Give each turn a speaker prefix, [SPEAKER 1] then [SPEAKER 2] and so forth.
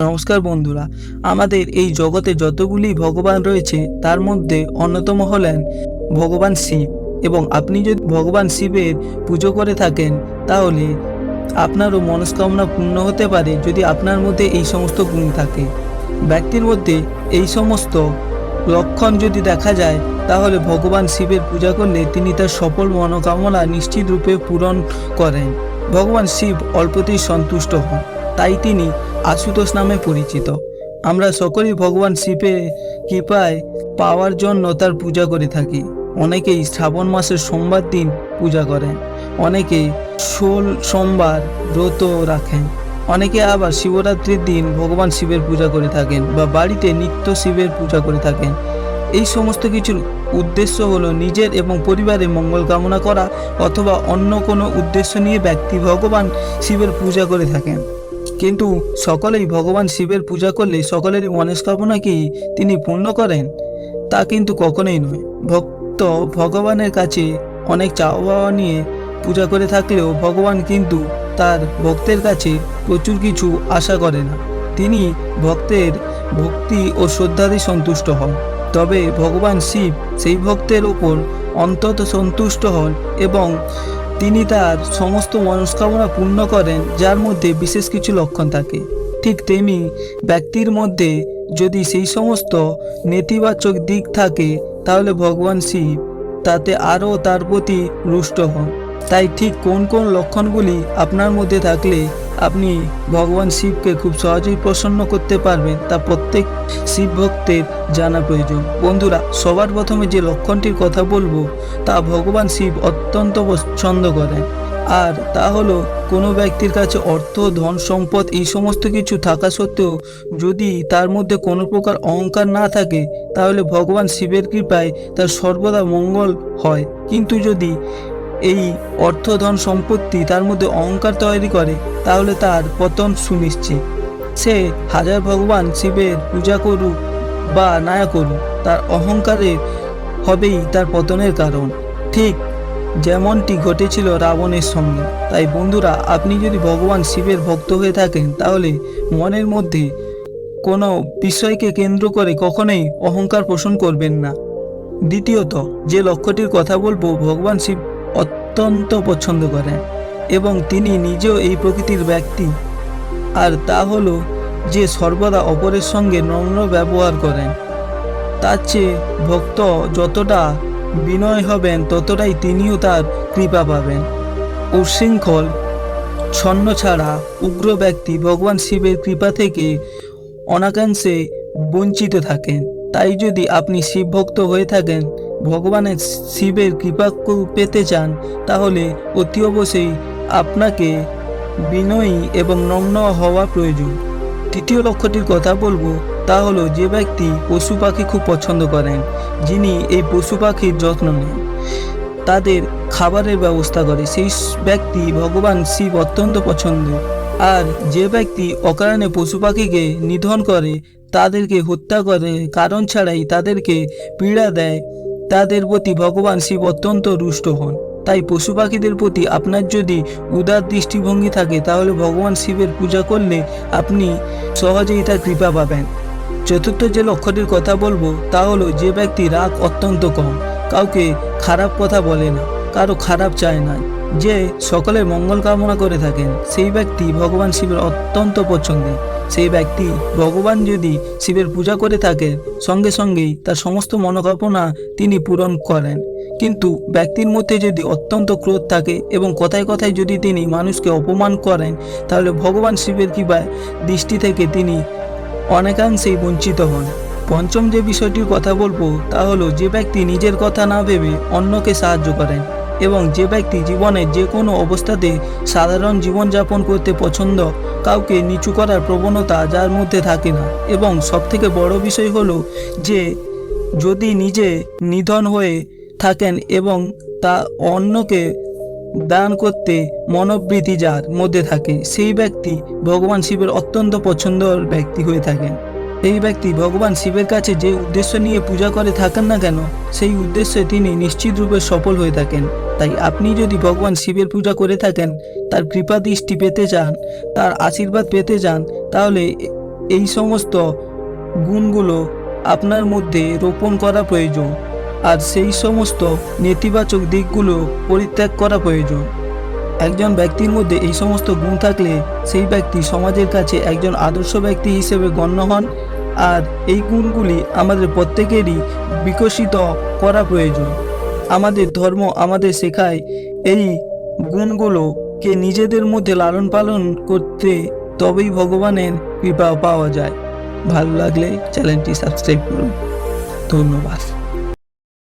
[SPEAKER 1] নমস্কার বন্ধুরা, আমাদের এই জগতে যতগুলি ভগবান রয়েছে তার মধ্যে অন্যতম হলেন ভগবান শিব। এবং আপনি যদি ভগবান শিবের পুজো করে থাকেন তাহলে আপনারও মনস্কামনা পূর্ণ হতে পারে যদি আপনার মধ্যে এই সমস্ত গুণ থাকে। ব্যক্তির মধ্যে এই সমস্ত লক্ষণ যদি দেখা যায় তাহলে ভগবান শিবের পূজা করলে তিনি তার সকল মনোকামনা নিশ্চিত রূপে পূরণ করেন। ভগবান শিব অল্পতেই সন্তুষ্ট হন, তাই তিনি আশুতোষ নামে পরিচিত। আমরা সকলেই ভগবান শিবের কৃপায় পাওয়ার জন্য তার পূজা করে থাকি। অনেকেই শ্রাবণ মাসের সোমবার দিন পূজা করেন, অনেকে 16 সোমবার ব্রত রাখেন, অনেকে আবার শিবরাত্রির দিন ভগবান শিবের পূজা করে থাকেন বা বাড়িতে নিত্য শিবের পূজা করে থাকেন। এই সমস্ত কিছুর উদ্দেশ্য হলো নিজের এবং পরিবারের মঙ্গল কামনা করা, অথবা অন্য কোনো উদ্দেশ্য নিয়ে ব্যক্তি ভগবান শিবের পূজা করে থাকেন। কিন্তু সকলেই ভগবান শিবের পূজা করলে সকলেরই মনস্কামনা কি তিনি পূর্ণ করেন? তা কিন্তু কখনোই নয়। ভক্ত ভগবানের কাছে অনেক চাওয়া পাওয়া নিয়ে পূজা করে থাকলেও ভগবান কিন্তু তার ভক্তের কাছে প্রচুর কিছু আশা করে না। তিনি ভক্তের ভক্তি ও শ্রদ্ধাতে সন্তুষ্ট হন। তবে ভগবান শিব সেই ভক্তের ওপর অন্তত সন্তুষ্ট হন এবং তিনি তার সমস্ত মনস্কামনা পূর্ণ করেন, যার মধ্যে বিশেষ কিছু লক্ষণ থাকে। ঠিক তেমনি ব্যক্তির মধ্যে যদি সেই সমস্ত নেতিবাচক দিক থাকে তাহলে ভগবান শিব তাতে আরও তার প্রতি রুষ্ট হন। তাই ঠিক কোন কোন লক্ষণগুলি আপনার মধ্যে থাকলে আপনি ভগবান শিবকে খুব সহজেই প্রসন্ন করতে পারবেন তা প্রত্যেক শিব ভক্তের জানা প্রয়োজন। বন্ধুরা, সবার প্রথমে যে লক্ষণটির কথা বলবো তা ভগবান শিব অত্যন্ত পছন্দ করেন, আর তা হলো কোনো ব্যক্তির কাছে অর্থ, ধন, সম্পদ এই সমস্ত কিছু থাকা সত্ত্বেও যদি তার মধ্যে কোনো প্রকার অহংকার না থাকে তাহলে ভগবান শিবের কৃপায় তার সর্বদা মঙ্গল হয়। কিন্তু যদি এই অর্থ, ধন, সম্পত্তি তার মধ্যে অহংকার তৈরি করে তাহলে তার পতন সুনিশ্চিত। সে হাজার ভগবান শিবের পূজা করুক বা না করুক, তার অহংকারে হবেই তার পতনের কারণ। ঠিক যেমনটি ঘটেছিল রাবণের সঙ্গে। তাই বন্ধুরা, আপনি যদি ভগবান শিবের ভক্ত হয়ে থাকেন তাহলে মনের মধ্যে কোনো বিষয়কে কেন্দ্র করে কখনোই অহংকার পোষণ করবেন না। দ্বিতীয়ত যে লক্ষ্যটির কথা বলবো, ভগবান শিব অত্যন্ত পছন্দ করেন এবং তিনি নিজেও এই প্রকৃতির ব্যক্তি, আর তা হলো যে সর্বদা অপরের সঙ্গে নম্র ব্যবহার করেন। তার চেয়ে ভক্ত যতটা বিনয় হবেন ততটাই তিনিও তার কৃপা পাবেন। উচ্ছৃঙ্খল, ছন্ন ছাড়া উগ্র ব্যক্তি ভগবান শিবের কৃপা থেকে অনাকাংশে বঞ্চিত থাকেন। তাই যদি আপনি শিব ভক্ত হয়ে থাকেন, ভগবানের শিবের কৃপা পেতে চান, তাহলে অতি অবশ্যই আপনাকে বিনয়ী এবং নম্র হওয়া প্রয়োজন। তৃতীয় লক্ষ্যটির কথা বলবো, তা হলো যে ব্যক্তি পশু পাখি খুব পছন্দ করেন, যিনি এই পশু পাখির যত্ন নেন, তাদের খাবারের ব্যবস্থা করে, সেই ব্যক্তি ভগবান শিব অত্যন্ত পছন্দ। আর যে ব্যক্তি অকারণে পশু পাখিকে নিধন করে, তাদেরকে হত্যা করে, কারণ ছাড়াই তাদেরকে পীড়া দেয়, তাদের প্রতি ভগবান শিব অত্যন্ত রুষ্ট হন। তাই পশু পাখিদের প্রতি আপনার যদি উদার দৃষ্টিভঙ্গি থাকে তাহলে ভগবান শিবের পূজা করলে আপনি সহজেই তার কৃপা পাবেন। চতুর্থ যে লক্ষ্যটির কথা বলবো তা হলো যে ব্যক্তি রাগ অত্যন্ত কম, কাউকে খারাপ কথা বলে না, কারো খারাপ চায় না, যে সকলের মঙ্গল কামনা করে থাকেন, সেই ব্যক্তি ভগবান শিবের অত্যন্ত পছন্দের। সেই ব্যক্তি ভগবান যদি শিবের পূজা করে থাকে সঙ্গে সঙ্গেই তার সমস্ত মনোকামনা তিনি পূরণ করেন। কিন্তু ব্যক্তির মধ্যে যদি অত্যন্ত ক্রোধ থাকে এবং কথায় কথায় যদি তিনি মানুষকে অপমান করেন তাহলে ভগবান শিবের কৃপায় দৃষ্টি থেকে তিনি অনেকাংশেই বঞ্চিত হন। পঞ্চম যে বিষয়টির কথা বলবো তা হলো যে ব্যক্তি নিজের কথা না ভেবে অন্যকে সাহায্য করেন এবং যে ব্যক্তি জীবনের যে কোনো অবস্থাতে সাধারণ জীবনযাপন করতে পছন্দ, কাউকে নিচু করার প্রবণতা যার মধ্যে থাকে না। এবং সবথেকে বড় বিষয় হলো যে যদি নিজে নিধন হয়ে থাকেন এবং তা অন্যকে দান করতে মনোবৃত্তি যার মধ্যে থাকে, সেই ব্যক্তি ভগবান শিবের অত্যন্ত পছন্দের ব্যক্তি হয়ে থাকেন। এই ব্যক্তি ভগবান শিবের কাছে যে উদ্দেশ্য নিয়ে পূজা করে থাকেন না কেন, সেই উদ্দেশ্যে তিনি নিশ্চিত রূপে সফল হয়ে থাকেন। তাই আপনি যদি ভগবান শিবের পূজা করে থাকেন, তার কৃপা দৃষ্টি পেতে চান, তার আশীর্বাদ পেতে চান, তাহলে এই সমস্ত গুণগুলো আপনার মধ্যে রোপণ করা প্রয়োজন, আর সেই সমস্ত নেতিবাচক দিকগুলো পরিত্যাগ করা প্রয়োজন। একজন ব্যক্তির মধ্যে এই সমস্ত গুণ থাকলে সেই ব্যক্তি সমাজের কাছে একজন আদর্শ ব্যক্তি হিসেবে গণ্য হন। আর এই গুণগুলি আমাদের প্রত্যেকেরই বিকশিত করা প্রয়োজন। আমাদের ধর্ম আমাদের শেখায় এই গুণগুলোকে নিজেদের মধ্যে লালন পালন করতে, তবেই ভগবানের কৃপা পাওয়া যায়। ভালো লাগলে চ্যানেলটি সাবস্ক্রাইব করুন। ধন্যবাদ।